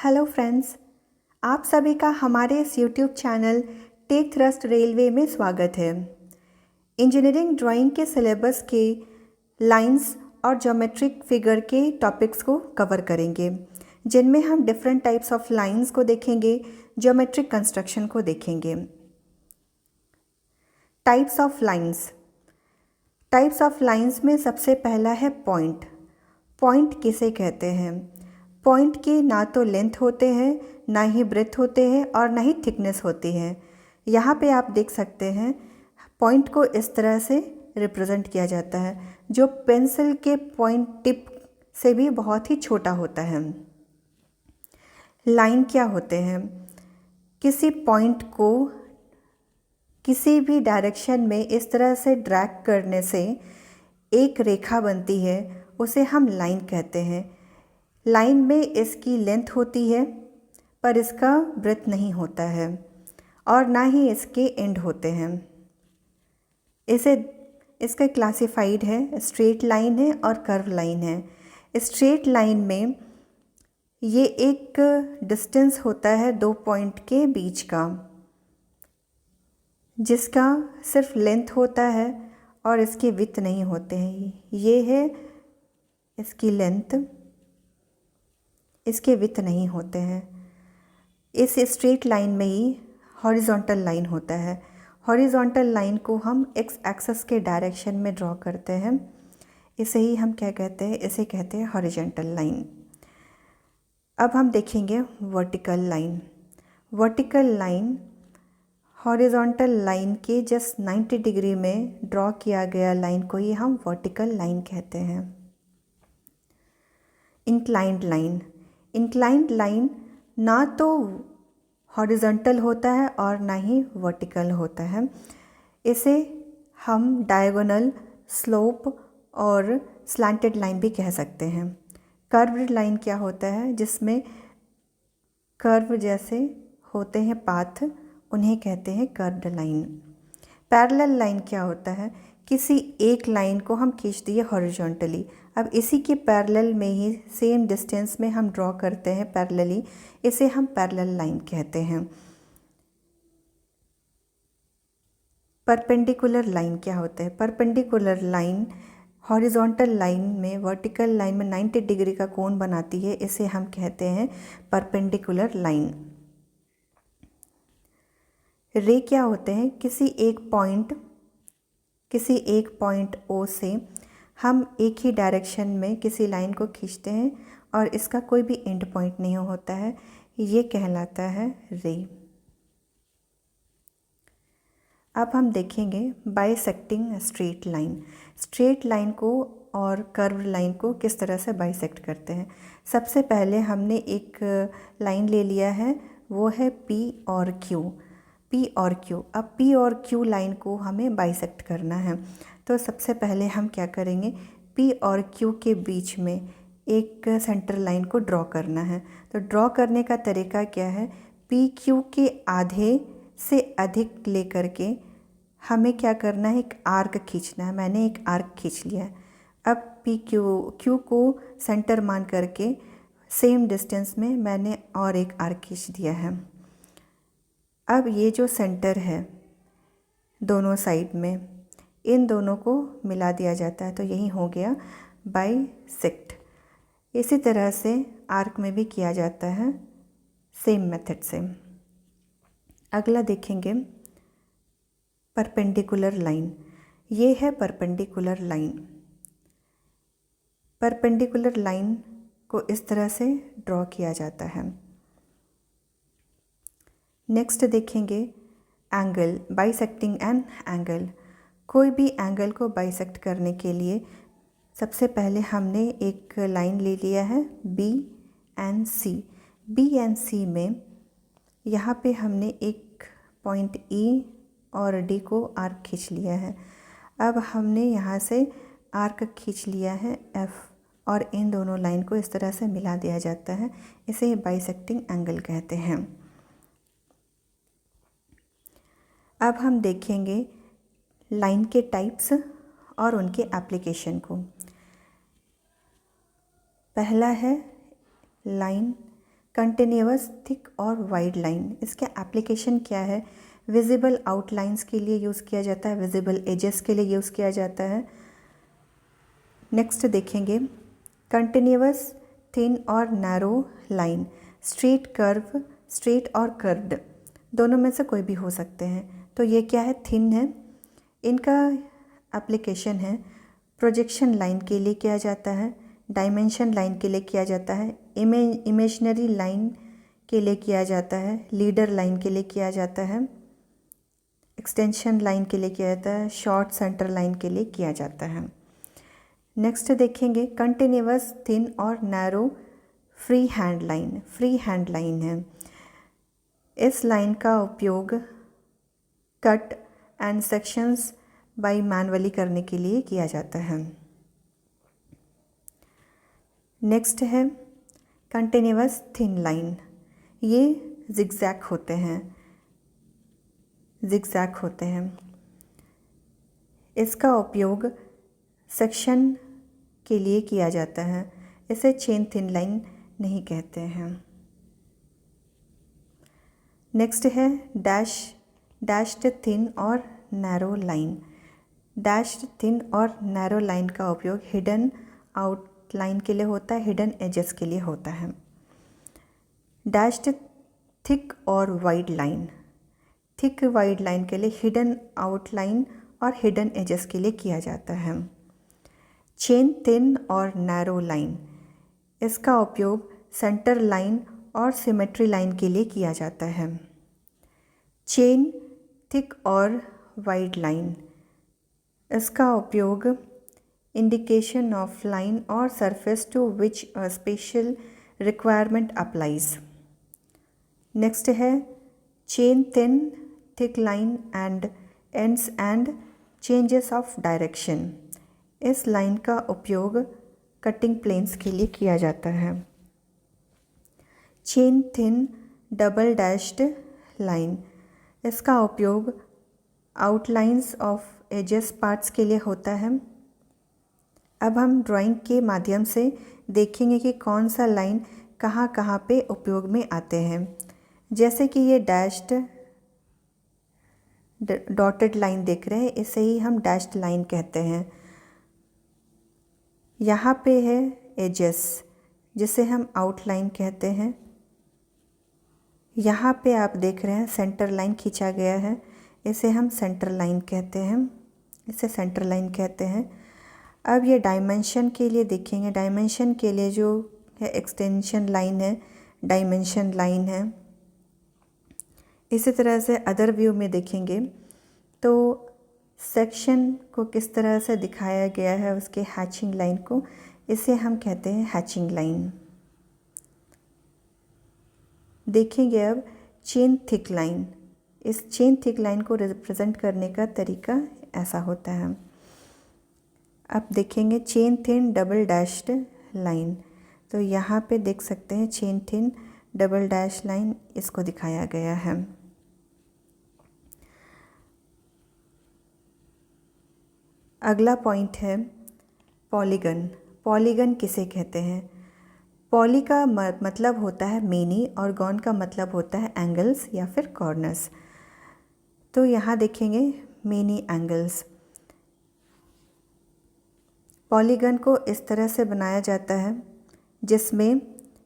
Hello friends, आप सभी का हमारे इस YouTube channel tech thrust railway में स्वागत है। इंजीनियरिंग ड्राइंग के सिलेबस के लाइंस और ज्योमेट्रिक फिगर के टॉपिक्स को कवर करेंगे, जिनमें हम डिफरेंट टाइप्स ऑफ लाइंस को देखेंगे, ज्योमेट्रिक कंस्ट्रक्शन को देखेंगे। टाइप्स ऑफ लाइंस में सबसे पहला है पॉइंट। पॉइंट किसे कहते हैं? पॉइंट की ना तो लेंथ होते हैं, ना ही ब्रेथ होते हैं और ना ही थिकनेस होती है। यहाँ पे आप देख सकते हैं पॉइंट को इस तरह से रिप्रेजेंट किया जाता है, जो पेंसिल के पॉइंट टिप से भी बहुत ही छोटा होता है। लाइन क्या होते हैं? किसी पॉइंट को किसी भी डायरेक्शन में इस तरह से ड्रैग करने से एक रेखा बनती है, उसे हम लाइन कहते हैं। लाइन में इसकी लेंथ होती है पर इसका ब्रेथ नहीं होता है और ना ही इसके एंड होते हैं। इसका क्लासिफाइड है, स्ट्रेट लाइन है और कर्व लाइन है। स्ट्रेट लाइन में ये एक डिस्टेंस होता है दो पॉइंट के बीच का, जिसका सिर्फ लेंथ होता है और इसके विड्थ नहीं होते हैं। ये है इसकी लेंथ, इसके विड्थ नहीं होते हैं। इस स्ट्रेट लाइन में ही हॉरिजॉन्टल लाइन होता है। हॉरिजॉन्टल लाइन को हम एक्स एक्सिस के डायरेक्शन में ड्रॉ करते हैं। इसे ही हम क्या कहते हैं? इसे कहते हैं हॉरिजॉन्टल लाइन। अब हम देखेंगे vertical line. Vertical line horizontal line के जस्ट 90 डिग्री में ड्रॉ किया गया लाइन को ही हम वर्टिकल लाइन कहते हैं। इंक्लाइंड लाइन ना तो हॉरिजॉन्टल होता है और ना ही वर्टिकल होता है। इसे हम डायगोनल, स्लोप और स्लैंटेड लाइन भी कह सकते हैं। कर्व्ड लाइन क्या होता है? जिसमें कर्व जैसे होते हैं पाथ, उन्हें कहते हैं कर्व्ड लाइन। पैरेलल लाइन क्या होता है? किसी एक लाइन को हम खींच दिए हॉरिजॉन्टली, अब इसी के पैरेलल में ही सेम डिस्टेंस में हम ड्रॉ करते हैं पैरेलली, इसे हम पैरेलल लाइन कहते हैं। परपेंडिकुलर लाइन क्या होता है? परपेंडिकुलर लाइन हॉरिजॉन्टल लाइन में, वर्टिकल लाइन में 90 डिग्री का कोण बनाती है, इसे हम कहते हैं परपेंडिकुलर लाइन। रे क्या होते हैं? किसी एक पॉइंट O से हम एक ही डायरेक्शन में किसी लाइन को खींचते हैं और इसका कोई भी एंड पॉइंट नहीं होता है, ये कहलाता है रे। अब हम देखेंगे bisecting straight line. Straight line को और कर्व लाइन को किस तरह से बाइसेक्ट करते हैं। सबसे पहले हमने एक लाइन ले लिया है, वो है P और Q। अब P और Q लाइन को हमें बाइसेक्ट करना है, तो सबसे पहले हम क्या करेंगे? P और Q के बीच में एक सेंटर लाइन को ड्रॉ करना है। तो ड्रॉ करने का तरीका क्या है? PQ के आधे से अधिक लेकर के हमें क्या करना है? एक आर्क खींचना है। मैंने एक आर्क खींच लिया है। अब Q को सेंटर मान करके सेम डिस्टेंस में मैंने और एक आर्क खींच दिया है। अब ये जो सेंटर है दोनों साइड में, इन दोनों को मिला दिया जाता है, तो यही हो गया बाइसेक्ट। इसी तरह से आर्क में भी किया जाता है, सेम मेथड से। अगला देखेंगे परपेंडिकुलर लाइन। ये है परपेंडिकुलर लाइन। परपेंडिकुलर लाइन को इस तरह से ड्रॉ किया जाता है। नेक्स्ट देखेंगे एंगल, बाइसेक्टिंग एन एंगल। कोई भी एंगल को बाइसेक्ट करने के लिए सबसे पहले हमने एक लाइन ले लिया है बी एंड सी में यहाँ पे हमने एक पॉइंट E और D को आर्क खींच लिया है। अब हमने यहाँ से आर्क खींच लिया है F और इन दोनों लाइन को इस तरह से मिला दिया जाता है, इसे बाइसेक्टिंग एंगल कहते हैं। अब हम देखेंगे लाइन के टाइप्स और उनके एप्लीकेशन को। पहला है लाइन कंटिन्यूअस थिक और वाइड लाइन, इसका एप्लीकेशन क्या है? विजिबल आउटलाइंस के लिए यूज़ किया जाता है, विजिबल एजेस के लिए यूज़ किया जाता है। नेक्स्ट देखेंगे कंटिन्यूअस थिन और narrow line, straight curve, straight और कर्व्ड दोनों में से कोई भी हो सकते हैं। तो ये क्या है? थिन है। इनका एप्लीकेशन है प्रोजेक्शन लाइन के लिए किया जाता है, डायमेंशन लाइन के लिए किया जाता है, इमेजनरी लाइन के लिए किया जाता है, लीडर लाइन के लिए किया जाता है, एक्सटेंशन लाइन के लिए किया जाता है, शॉर्ट सेंटर लाइन के लिए किया जाता है। नेक्स्ट देखेंगे कंटिन्यूअस थिन और narrow free hand line, free hand line है। इस लाइन का उपयोग cut and sections by manually करने के लिए किया जाता है। नेक्स्ट है कंटिन्यूअस थिन लाइन, ये जिगजैग होते हैं, जिगजैग होते हैं। इसका उपयोग सेक्शन के लिए किया जाता है, इसे चेन थिन लाइन नहीं कहते हैं। नेक्स्ट है डैश्ड थिन और नैरो लाइन। डैश्ड थिन और नैरो लाइन का उपयोग हिडन आउटलाइन के लिए होता है, हिडन एजेस के लिए होता है। डैश्ड थिक और wide line, thick wide line के लिए हिडन आउटलाइन और हिडन एजेस के लिए किया जाता है। चेन थिन और नैरो लाइन, इसका उपयोग सेंटर लाइन और सिमेट्री लाइन के लिए किया जाता है। चेन थिक और वाइड लाइन, इसका उपयोग इंडिकेशन ऑफ लाइन और surface to which a special requirement applies. Next है chain thin thick line and ends and changes of direction, इस लाइन का उपयोग कटिंग प्लेन्स के लिए किया जाता है। Chain thin double dashed line, इसका उपयोग आउटलाइंस ऑफ एजेस पार्ट्स के लिए होता है। अब हम ड्राइंग के माध्यम से देखेंगे कि कौन सा लाइन कहाँ कहाँ पे उपयोग में आते हैं। जैसे कि ये डैश्ड डॉटेड लाइन देख रहे हैं, इसे ही हम डैश्ड लाइन कहते हैं। यहाँ पे है एजेस, जिसे हम आउटलाइन कहते हैं। यहाँ पे आप देख रहे हैं सेंटर लाइन खींचा गया है, इसे हम सेंटर लाइन कहते हैं, इसे सेंटर लाइन कहते हैं। अब ये डायमेंशन के लिए देखेंगे, डायमेंशन के लिए जो है एक्सटेंशन लाइन है, डायमेंशन लाइन है। इसी तरह से अदर व्यू में देखेंगे तो सेक्शन को किस तरह से दिखाया गया है, उसके हैचिंग लाइन को, इसे हम कहते हैं हैचिंग लाइन। देखेंगे अब चेन थिक लाइन, इस चेन थिक लाइन को रिप्रेजेंट करने का तरीका ऐसा होता है। अब देखेंगे chain thin double dashed line, तो यहाँ पे देख सकते हैं chain thin double dash line, इसको दिखाया गया है। अगला पॉइंट है पॉलीगन। पॉलीगन किसे कहते हैं? पॉली का मतलब होता है मेनी और गॉन का मतलब होता है एंगल्स या फिर कॉर्नर्स। तो यहाँ देखेंगे मेनी एंगल्स। पॉलीगन को इस तरह से बनाया जाता है जिसमें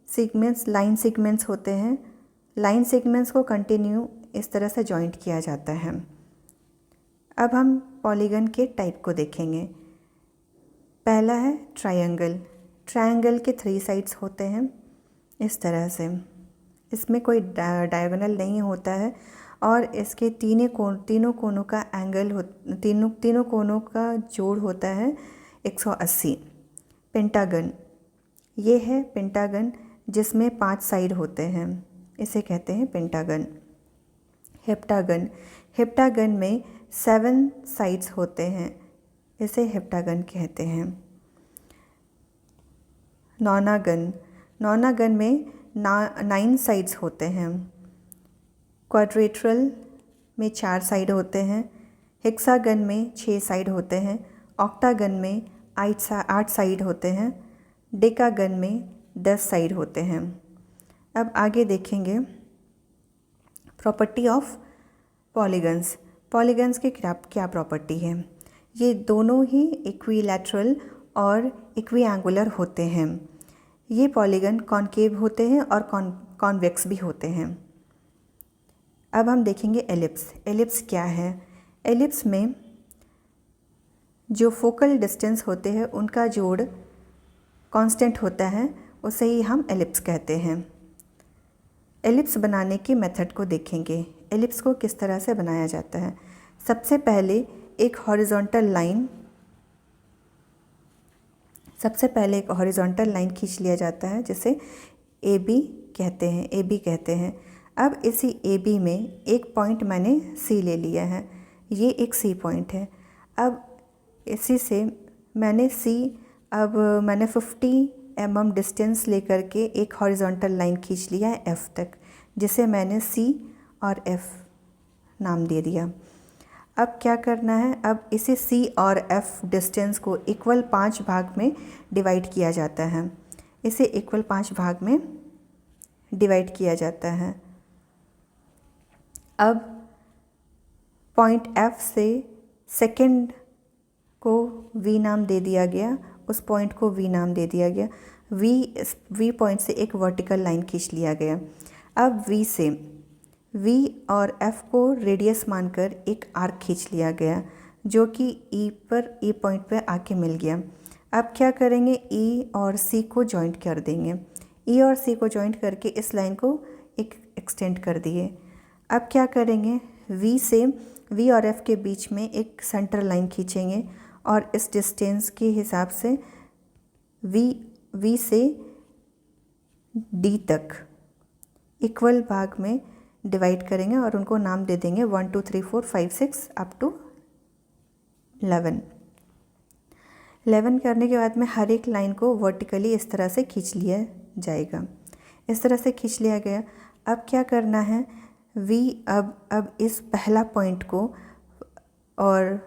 सीक्वेंस लाइन सीक्वेंस होते हैं, लाइन सीक्वेंस को कंटिन्यू इस तरह से जॉइंट किया जाता है। अब हम पॉलीगन के टाइप को देखेंगे। पहला है ट्रायंगल। ट्रायंगल के 3 साइड्स होते हैं इस तरह से, इसमें कोई डायगोनल नहीं होता है और इसके तीनों कोनों का एंगल तीनों कोनों का जोड़ होता है 180। पेंटागन, ये है पेंटागन जिसमें 5 साइड होते हैं, इसे कहते हैं पेंटागन। हेप्टागन, हेप्टागन में 7 साइड्स होते हैं, इसे हेप्टागन कहते हैं। नौनागन, नौनागन में 9 साइड्स होते हैं। क्वाड्रिलेटरल में 4 साइड होते हैं। हेक्सागन में 6 साइड होते हैं। ऑक्टागन में 8 साइड होते हैं। डेकागन में 10 साइड होते हैं। अब आगे देखेंगे प्रॉपर्टी ऑफ पॉलीगन्स। पॉलीगन्स की क्या प्रॉपर्टी है। ये दोनों ही इक्विलैटरल और इक्विएंगुलर होते हैं। ये पॉलीगन कॉनकेव होते हैं और कॉन्वेक्स भी होते हैं। अब हम देखेंगे एलिप्स। एलिप्स क्या है। एलिप्स में जो फोकल डिस्टेंस होते हैं उनका जोड़ कांस्टेंट होता है, उसे ही हम एलिप्स कहते हैं। एलिप्स बनाने की मेथड को देखेंगे। एलिप्स को किस तरह से बनाया जाता है। सबसे पहले एक हॉरिजॉन्टल लाइन खींच लिया जाता है, जिसे ए बी कहते हैं। अब इसी ए बी में एक पॉइंट मैंने सी ले लिया है, ये एक सी पॉइंट है। अब इसी से मैंने 50 mm डिस्टेंस लेकर के एक हॉरिजॉन्टल लाइन खींच लिया है एफ़ तक, जिसे मैंने सी और एफ़ नाम दे दिया। अब क्या करना है, अब इसे सी और एफ़ डिस्टेंस को इक्वल 5 भाग में डिवाइड किया जाता है। इसे इक्वल 5 भाग में डिवाइड किया जाता है। अब पॉइंट एफ़ से सेकंड को वी नाम दे दिया गया, उस पॉइंट को वी नाम दे दिया गया। वी पॉइंट से एक वर्टिकल लाइन खींच लिया गया। अब वी से वी और एफ को रेडियस मानकर एक आर्क खींच लिया गया, जो कि ई पॉइंट पर आके मिल गया। अब क्या करेंगे, ई और सी को जॉइंट कर देंगे। ई और सी को जॉइंट करके इस लाइन को एक एक्सटेंड कर दिए। अब क्या करेंगे, वी और एफ के बीच में एक सेंटर लाइन खींचेंगे और इस डिस्टेंस के हिसाब से वी से डी तक इक्वल भाग में डिवाइड करेंगे और उनको नाम दे देंगे 1 2 3 4 5 6 अप टू 11। 11 करने के बाद में हर एक लाइन को वर्टिकली इस तरह से खींच लिया जाएगा। इस तरह से खींच लिया गया। अब क्या करना है, अब इस पहला पॉइंट को और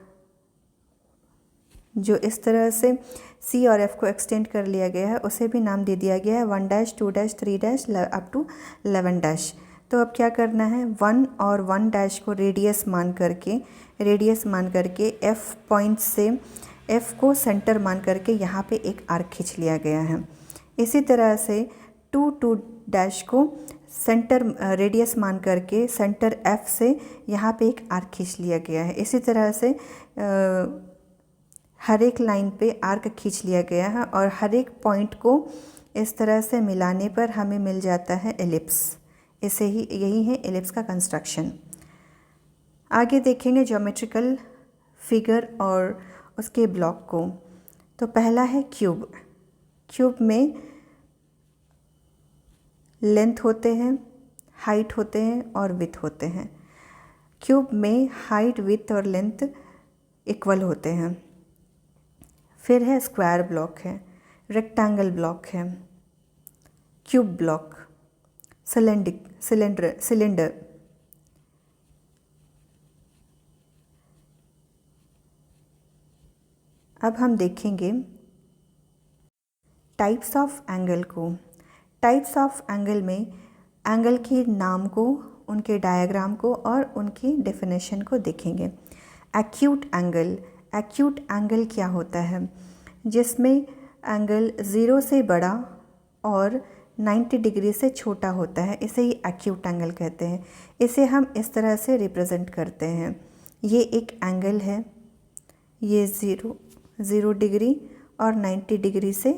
जो इस तरह से सी और एफ को एक्सटेंड कर लिया गया है उसे भी नाम दे दिया गया है 1 dash 2 dash 3 dash up to 11 dash. तो अब क्या करना है, 1 और 1 डैश को रेडियस मान करके एफ पॉइंट से एफ को सेंटर मान करके यहाँ पे एक आर्क खींच लिया गया है। इसी तरह से 2 डैश को सेंटर रेडियस मान करके सेंटर एफ से यहाँ पे एक आर्क खींच लिया गया है। इसी तरह से हर एक लाइन पे आर्क खींच लिया गया है और हर एक पॉइंट को इस तरह से मिलाने पर हमें मिल जाता है एलिप्स। यही है एलिप्स का कंस्ट्रक्शन। आगे देखेंगे ज्योमेट्रिकल फिगर और उसके ब्लॉक को। तो पहला है क्यूब। क्यूब में लेंथ होते हैं, हाइट होते हैं और विड्थ होते हैं। क्यूब में हाइट, विड्थ और लेंथ इक्वल होते हैं। फिर है स्क्वायर ब्लॉक है, रेक्टेंगल ब्लॉक है, क्यूब ब्लॉक, सिलेंडर। अब हम देखेंगे टाइप्स ऑफ एंगल को। टाइप्स ऑफ एंगल में एंगल के नाम को, उनके डायग्राम को और उनकी डेफिनेशन को देखेंगे। एक्यूट एंगल क्या होता है, जिसमें एंगल 0 से बड़ा और 90 डिग्री से छोटा होता है, इसे ही एक्यूट एंगल कहते हैं। इसे हम इस तरह से रिप्रेजेंट करते हैं। ये एक एंगल है, ये 0 डिग्री और 90 डिग्री से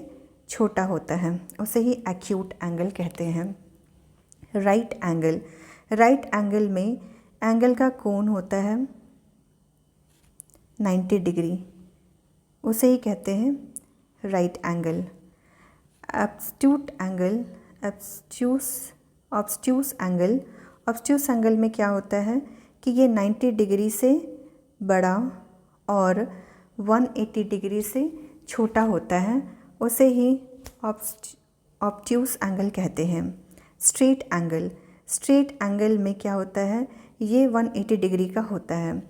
छोटा होता है, उसे ही एक्यूट एंगल कहते हैं। राइट एंगल में एंगल का कोण होता है 90 डिग्री, उसे ही कहते हैं राइट एंगल। ऑब्स्ट्यूस एंगल में क्या होता है कि ये 90 डिग्री से बड़ा और 180 डिग्री से छोटा होता है, उसे ही ऑब्ट्यूस एंगल कहते हैं। स्ट्रेट एंगल में क्या होता है, ये 180 डिग्री का होता है,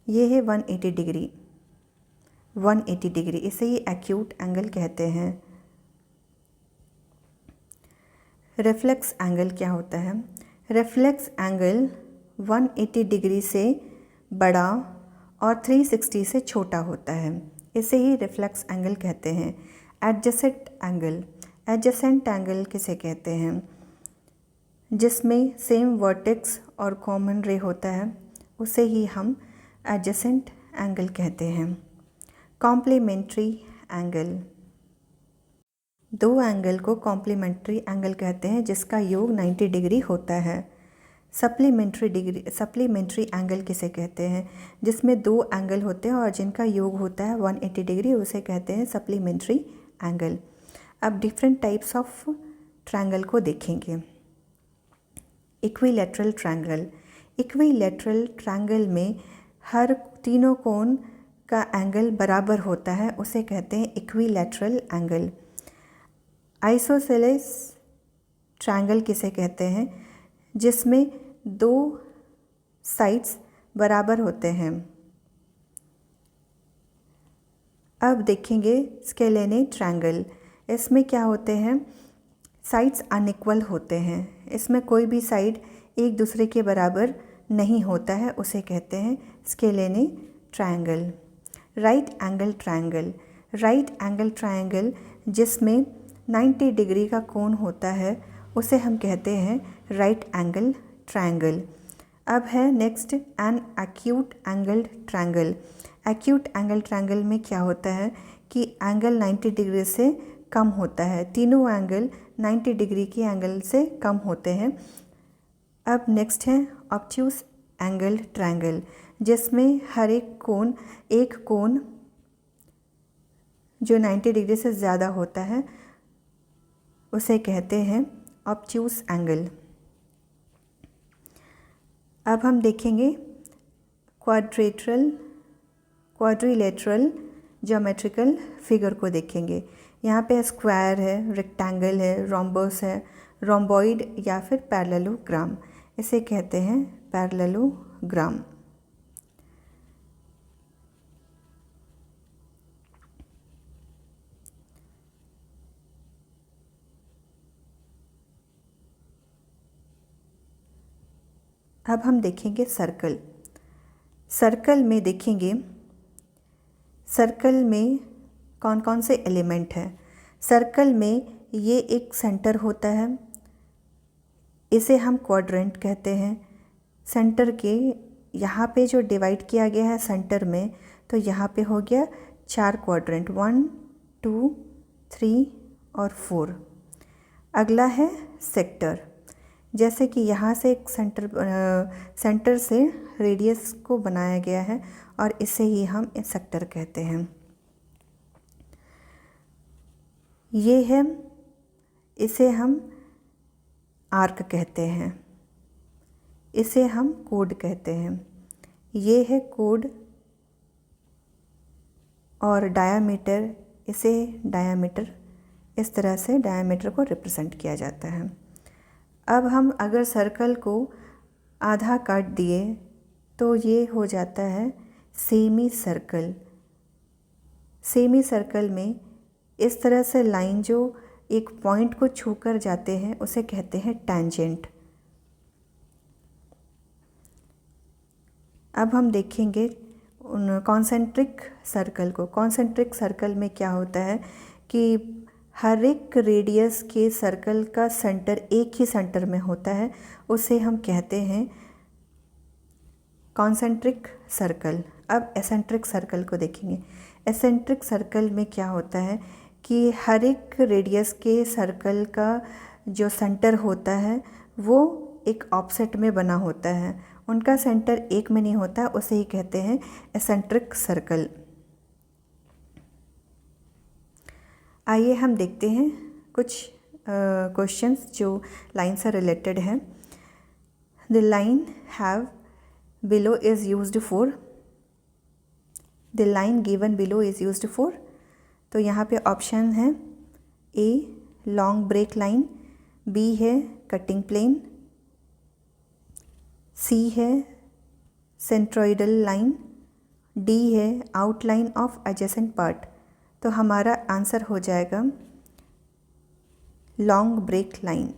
ये है 180 डिग्री, इसे ही एक्यूट एंगल कहते हैं। रिफ्लेक्स एंगल क्या होता है? रिफ्लेक्स एंगल 180 डिग्री से बड़ा और 360 से छोटा होता है, इसे ही रिफ्लेक्स एंगल कहते हैं। एडजेसेंट एंगल, एडजेसेंट एंगल किसे कहते हैं? जिसमें सेम वर्टेक्स और कॉमन रे होता है, उसे ही हम एडजेसेंट एंगल कहते हैं। कॉम्प्लीमेंट्री एंगल, दो एंगल को कॉम्प्लीमेंट्री एंगल कहते हैं जिसका योग 90 डिग्री होता है। सप्लीमेंट्री एंगल किसे कहते हैं? जिसमें दो एंगल होते हैं और जिनका योग होता है 180 डिग्री, उसे कहते हैं सप्लीमेंट्री एंगल। अब डिफरेंट टाइप्स ऑफ ट्रायंगल को देखेंगे। इक्विलैटरल ट्रायंगल, इक्विलैटरल ट्रायंगल में हर तीनों कोण का एंगल बराबर होता है, उसे कहते हैं इक्विलैटरल एंगल। आइसोसेलेस ट्रायंगल किसे कहते हैं? जिसमें दो साइड्स बराबर होते हैं। अब देखेंगे स्केलेने ट्रायंगल, इसमें क्या होते हैं? साइड्स अनइक्वल होते हैं, इसमें कोई भी साइड एक दूसरे के बराबर नहीं होता है, उसे कहते हैं scalene triangle. Right angle triangle, right angle triangle जिसमें 90 डिग्री का कोण होता है, उसे हम कहते हैं राइट एंगल ट्रायंगल। अब है next an acute angle triangle. Acute angle triangle में क्या होता है कि एंगल 90 डिग्री से कम होता है, तीनों एंगल 90 डिग्री की एंगल से कम होते हैं। अब नेक्स्ट है ऑब्ट्यूस एंगल ट्रायंगल, जिसमें हर एक कोण जो 90 डिग्री से ज़्यादा होता है, उसे कहते हैं ऑब्ट्यूस एंगल। अब हम देखेंगे क्वाड्रिलेटरल ज्योमेट्रिकल फिगर को देखेंगे। यहाँ पे स्क्वायर है, रेक्टेंगल है, रोम्बस है, रोम्बॉइड या फिर पैरेललोग्राम, इसे कहते हैं पैरेललोग्राम। अब हम देखेंगे सर्कल। सर्कल में देखेंगे सर्कल में कौन कौन से एलिमेंट हैं। सर्कल में ये एक सेंटर होता है, इसे हम क्वाड्रेंट कहते हैं। सेंटर के यहाँ पे जो डिवाइड किया गया है सेंटर में, तो यहाँ पे हो गया 4 क्वाड्रेंट, 1 2 3 और 4। अगला है सेक्टर, जैसे कि यहाँ से एक सेंटर से रेडियस को बनाया गया है और इसे ही हम सेक्टर कहते हैं। ये है, इसे हम आर्क कहते हैं, इसे हम कोड कहते हैं। ये है कोड और डायामीटर, इसे डायामीटर, इस तरह से डायामीटर को रिप्रेजेंट किया जाता है। अब हम अगर सर्कल को आधा काट दिए तो ये हो जाता है सेमी सर्कल। सेमी सर्कल में इस तरह से लाइन जो एक पॉइंट को छूकर जाते हैं, उसे कहते हैं टैंजेंट। अब हम देखेंगे कॉन्सेंट्रिक सर्कल को। कॉन्सेंट्रिक सर्कल में क्या होता है कि हर एक रेडियस के सर्कल का सेंटर एक ही सेंटर में होता है, उसे हम कहते हैं कॉन्सेंट्रिक सर्कल। अब एसेंट्रिक सर्कल को देखेंगे। एसेंट्रिक सर्कल में क्या होता है कि हर एक रेडियस के सर्कल का जो सेंटर होता है वो एक ऑफसेट में बना होता है, उनका सेंटर एक में नहीं होता, उसे ही कहते हैं एसेंट्रिक सर्कल। आइए हम देखते हैं कुछ क्वेश्चंस जो लाइन से रिलेटेड है। The line have below is used for, the line given below is used for, तो यहाँ पे ऑप्शन है A long break line, B है कटिंग प्लेन, सी है सेंट्रोइडल लाइन, डी है आउटलाइन ऑफ एडजेसेंट पार्ट। तो हमारा आंसर हो जाएगा long break line.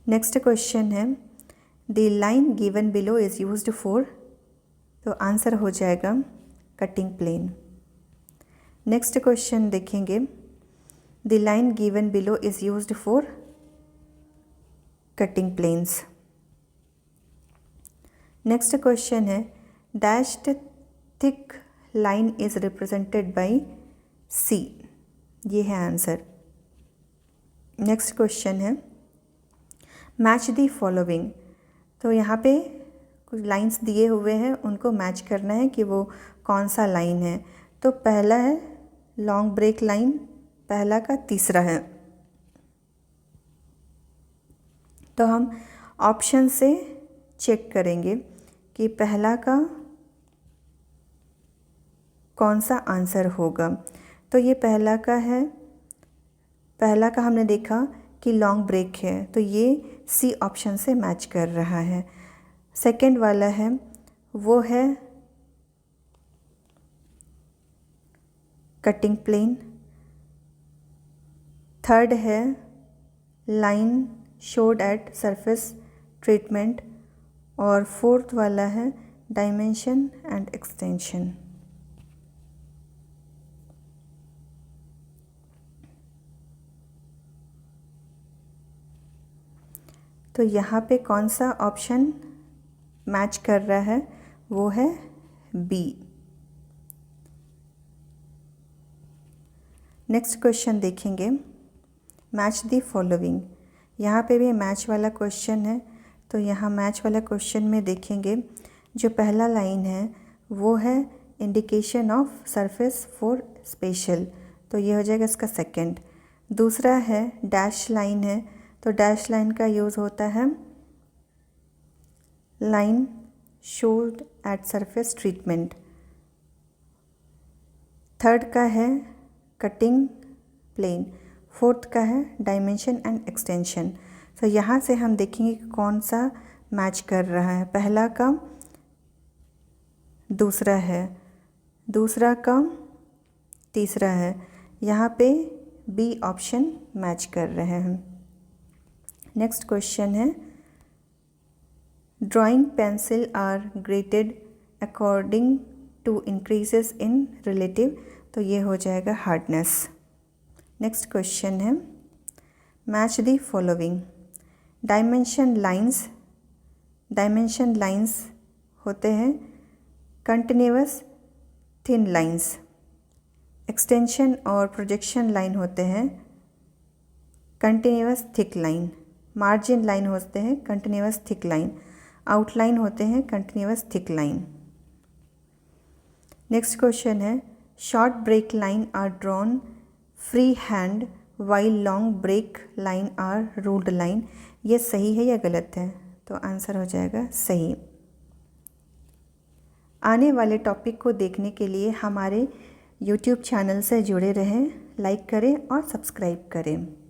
Next question है the line given below is used for, तो आंसर हो जाएगा कटिंग प्लेन। नेक्स्ट क्वेश्चन देखेंगे the line given below is used for cutting planes. Next question है dashed thick line is represented by C, ये है answer. Next question है match the following, तो यहाँ पे कुछ लाइंस दिए हुए हैं, उनको मैच करना है कि वो कौन सा लाइन है। तो पहला है लॉन्ग ब्रेक लाइन, पहला का तीसरा है। तो हम ऑप्शन से चेक करेंगे कि पहला का कौन सा आंसर होगा। तो ये पहला का है, पहला का हमने देखा कि लॉन्ग ब्रेक है, तो ये सी ऑप्शन से मैच कर रहा है। सेकंड वाला है वो है कटिंग प्लेन। थर्ड है line showed at surface treatment, और फोर्थ वाला है डायमेंशन एंड एक्सटेंशन। तो यहाँ पे कौन सा ऑप्शन मैच कर रहा है, वो है बी। नेक्स्ट क्वेश्चन देखेंगे मैच द फॉलोइंग। यहाँ पे भी मैच वाला क्वेश्चन है, तो यहाँ मैच वाला क्वेश्चन में देखेंगे जो पहला लाइन है वो है indication of surface for special, तो ये हो जाएगा इसका सेकंड। दूसरा है डैश लाइन है, तो डैश लाइन का यूज़ होता है line showed at surface treatment. Third का है कटिंग प्लेन, फोर्थ का है डायमेंशन एंड एक्सटेंशन। तो यहाँ से हम देखेंगे कि कौन सा मैच कर रहा है। पहला का दूसरा है, दूसरा का तीसरा है, यहाँ पे बी ऑप्शन मैच कर रहे हैं। नेक्स्ट क्वेश्चन है drawing pencil are graded according to increases in relative, तो ये हो जाएगा हार्डनेस। नेक्स्ट क्वेश्चन है match the following. Dimension lines होते हैं कंटिन्यूअस थिन लाइंस। एक्सटेंशन और प्रोजेक्शन लाइन होते हैं continuous thick line. Margin line होते हैं कंटिन्यूअस थिक लाइन। आउटलाइन होते हैं continuous thick line. Next question है short break line are drawn free hand while long break line are ruled line, ये सही है या गलत है, तो आंसर हो जाएगा सही। आने वाले टॉपिक को देखने के लिए हमारे YouTube चैनल से जुड़े रहें, लाइक करें और सब्सक्राइब करें।